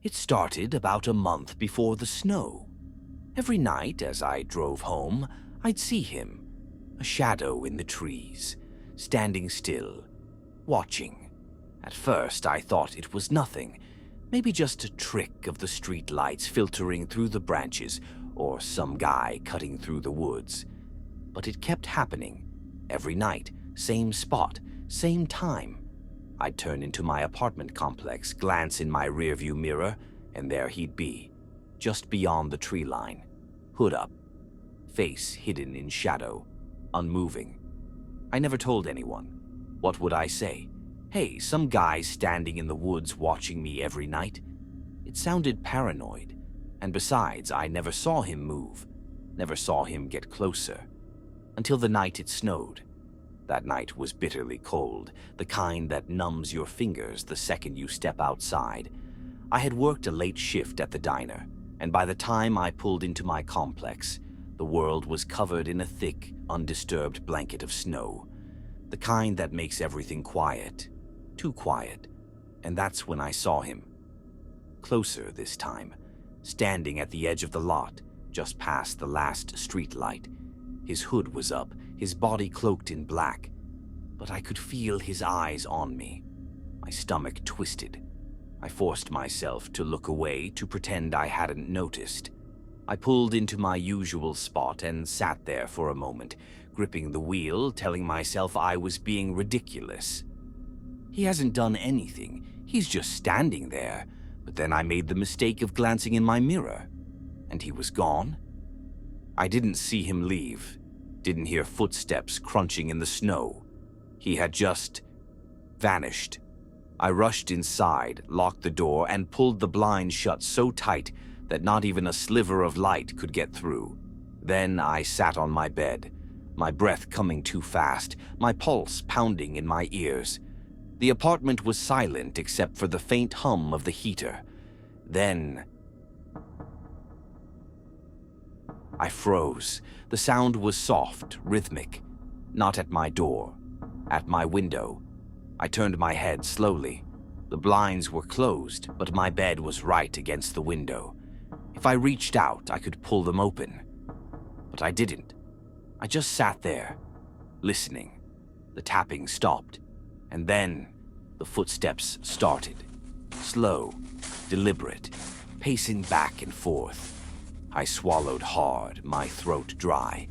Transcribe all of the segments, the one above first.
It started about a month before the snow. Every night as I drove home, I'd see him, a shadow in the trees, standing still, watching. At first I thought it was nothing, maybe just a trick of the street lights filtering through the branches or some guy cutting through the woods. But it kept happening. Every night, same spot, same time. I'd turn into my apartment complex, glance in my rearview mirror, and there he'd be, just beyond the tree line, hood up, face hidden in shadow, unmoving. I never told anyone. What would I say? Hey, some guy's standing in the woods watching me every night? It sounded paranoid. And besides, I never saw him move, never saw him get closer. Until the night it snowed. That night was bitterly cold, the kind that numbs your fingers the second you step outside. I had worked a late shift at the diner, and by the time I pulled into my complex, the world was covered in a thick, undisturbed blanket of snow. The kind that makes everything quiet, too quiet. And that's when I saw him. Closer this time, standing at the edge of the lot, just past the last street light. His hood was up, his body cloaked in black, but I could feel his eyes on me. My stomach twisted. I forced myself to look away, to pretend I hadn't noticed. I pulled into my usual spot and sat there for a moment, gripping the wheel, telling myself I was being ridiculous. He hasn't done anything, he's just standing there. But then I made the mistake of glancing in my mirror, and he was gone. I didn't see him leave, didn't hear footsteps crunching in the snow. He had just vanished. I rushed inside, locked the door, and pulled the blinds shut so tight that not even a sliver of light could get through. Then I sat on my bed, my breath coming too fast, my pulse pounding in my ears. The apartment was silent except for the faint hum of the heater. Then I froze. The sound was soft, rhythmic. Not at my door, at my window. I turned my head slowly. The blinds were closed, but my bed was right against the window. If I reached out, I could pull them open. But I didn't. I just sat there, listening. The tapping stopped. And then the footsteps started, slow, deliberate, pacing back and forth. I swallowed hard, my throat dry.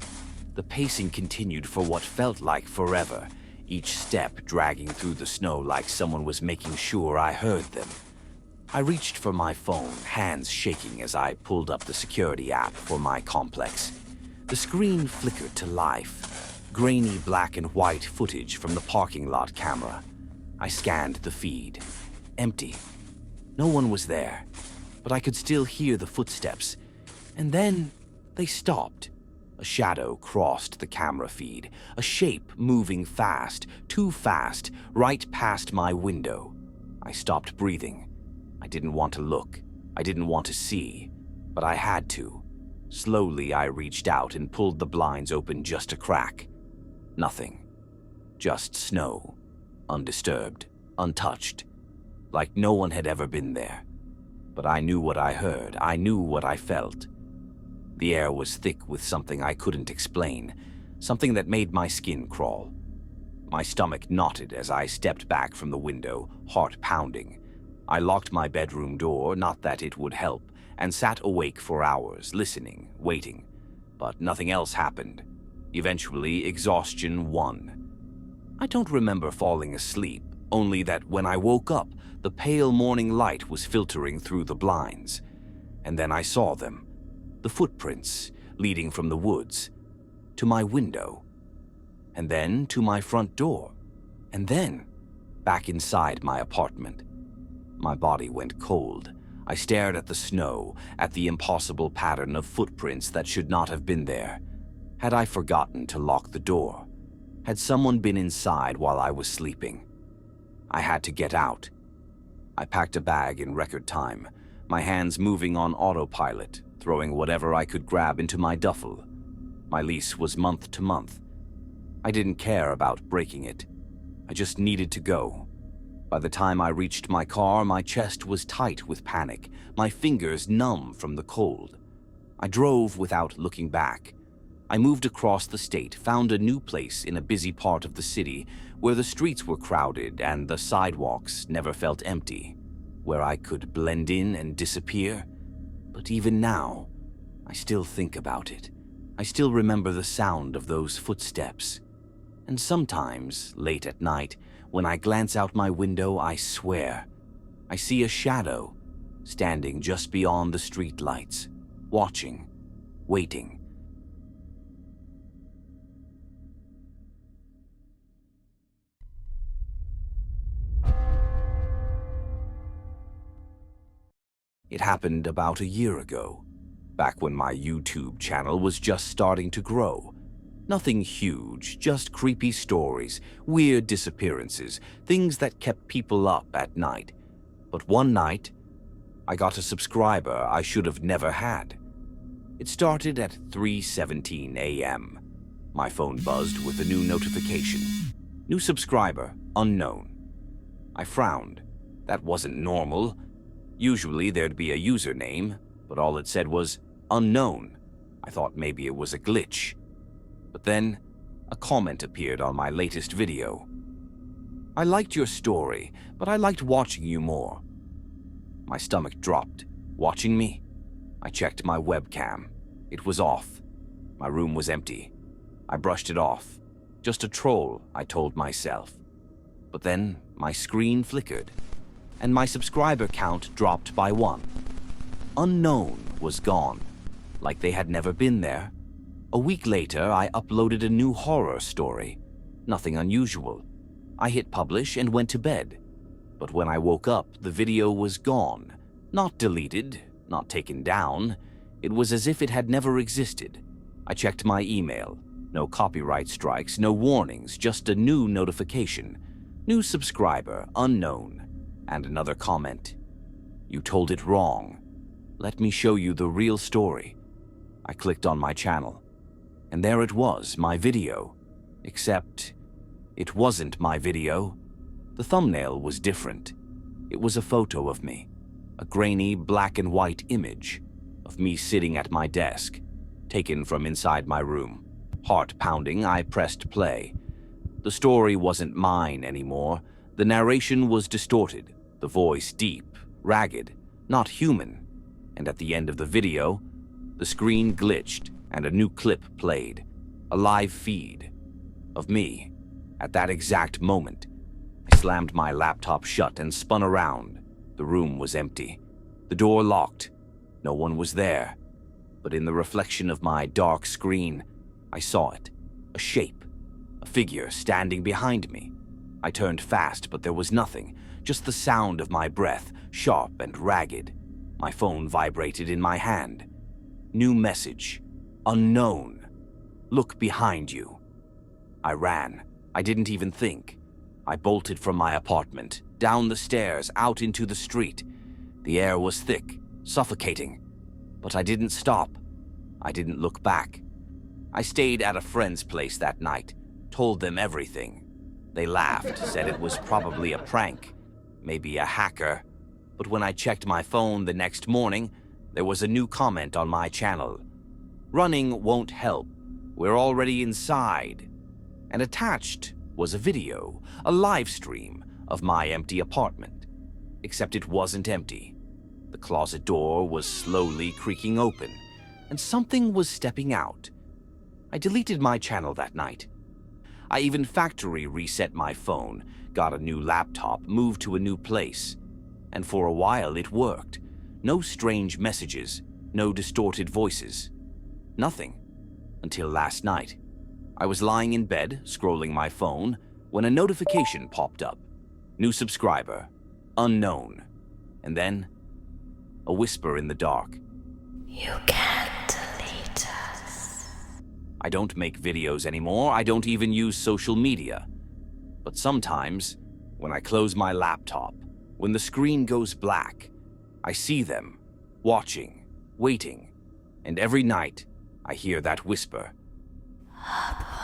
The pacing continued for what felt like forever, each step dragging through the snow like someone was making sure I heard them. I reached for my phone, hands shaking as I pulled up the security app for my complex. The screen flickered to life, grainy black and white footage from the parking lot camera. I scanned the feed. Empty. No one was there, but I could still hear the footsteps. And then they stopped. A shadow crossed the camera feed, a shape moving fast, too fast, right past my window. I stopped breathing. I didn't want to look. I didn't want to see, but I had to. Slowly, I reached out and pulled the blinds open just a crack. Nothing. Just snow. Undisturbed, untouched, like no one had ever been there. But I knew what I heard. I knew what I felt. The air was thick with something I couldn't explain, something that made my skin crawl. My stomach knotted as I stepped back from the window, heart pounding. I locked my bedroom door, not that it would help, and sat awake for hours, listening, waiting. But nothing else happened. Eventually, exhaustion won. I don't remember falling asleep, only that when I woke up, the pale morning light was filtering through the blinds. And then I saw them, the footprints leading from the woods to my window, and then to my front door, and then back inside my apartment. My body went cold. I stared at the snow, at the impossible pattern of footprints that should not have been there. Had I forgotten to lock the door? Had someone been inside while I was sleeping? I had to get out. I packed a bag in record time, my hands moving on autopilot, throwing whatever I could grab into my duffel. My lease was month to month. I didn't care about breaking it. I just needed to go. By the time I reached my car, my chest was tight with panic, my fingers numb from the cold. I drove without looking back. I moved across the state, found a new place in a busy part of the city where the streets were crowded and the sidewalks never felt empty, where I could blend in and disappear. But even now, I still think about it. I still remember the sound of those footsteps. And sometimes, late at night, when I glance out my window, I swear, I see a shadow standing just beyond the street lights, watching, waiting. It happened about a year ago, back when my YouTube channel was just starting to grow. Nothing huge, just creepy stories, weird disappearances, things that kept people up at night. But one night, I got a subscriber I should have never had. It started at 3:17 a.m. My phone buzzed with a new notification. New subscriber, unknown. I frowned. That wasn't normal. Usually there'd be a username, but all it said was unknown. I thought maybe it was a glitch. But then, a comment appeared on my latest video. I liked your story, but I liked watching you more. My stomach dropped. Watching me? I checked my webcam. It was off. My room was empty. I brushed it off. Just a troll, I told myself. But then, my screen flickered, and my subscriber count dropped by 1. Unknown was gone, like they had never been there. A week later, I uploaded a new horror story. Nothing unusual. I hit publish and went to bed. But when I woke up, the video was gone. Not deleted, not taken down. It was as if it had never existed. I checked my email. No copyright strikes, no warnings, just a new notification. New subscriber, unknown. And another comment. You told it wrong. Let me show you the real story. I clicked on my channel. And there it was, my video. Except, it wasn't my video. The thumbnail was different. It was a photo of me. A grainy black and white image of me sitting at my desk, taken from inside my room. Heart pounding, I pressed play. The story wasn't mine anymore. The narration was distorted, the voice deep, ragged, not human. And at the end of the video, the screen glitched and a new clip played, a live feed of me. At that exact moment, I slammed my laptop shut and spun around. The room was empty, the door locked. No one was there. But in the reflection of my dark screen, I saw it, a shape, a figure standing behind me. I turned fast, but there was nothing, just the sound of my breath, sharp and ragged. My phone vibrated in my hand. New message. Unknown. Look behind you. I ran. I didn't even think. I bolted from my apartment, down the stairs, out into the street. The air was thick, suffocating. But I didn't stop. I didn't look back. I stayed at a friend's place that night, told them everything. They laughed, said it was probably a prank, maybe a hacker. But when I checked my phone the next morning, there was a new comment on my channel. Running won't help. We're already inside. And attached was a video, a live stream of my empty apartment. Except it wasn't empty. The closet door was slowly creaking open, and something was stepping out. I deleted my channel that night. I even factory reset my phone, got a new laptop, moved to a new place. And for a while it worked. No strange messages, no distorted voices. Nothing. Until last night. I was lying in bed, scrolling my phone, when a notification popped up. New subscriber. Unknown. And then, a whisper in the dark. You can't delete us. I don't make videos anymore. I don't even use social media. But sometimes, when I close my laptop, when the screen goes black, I see them, watching, waiting, and every night I hear that whisper. Up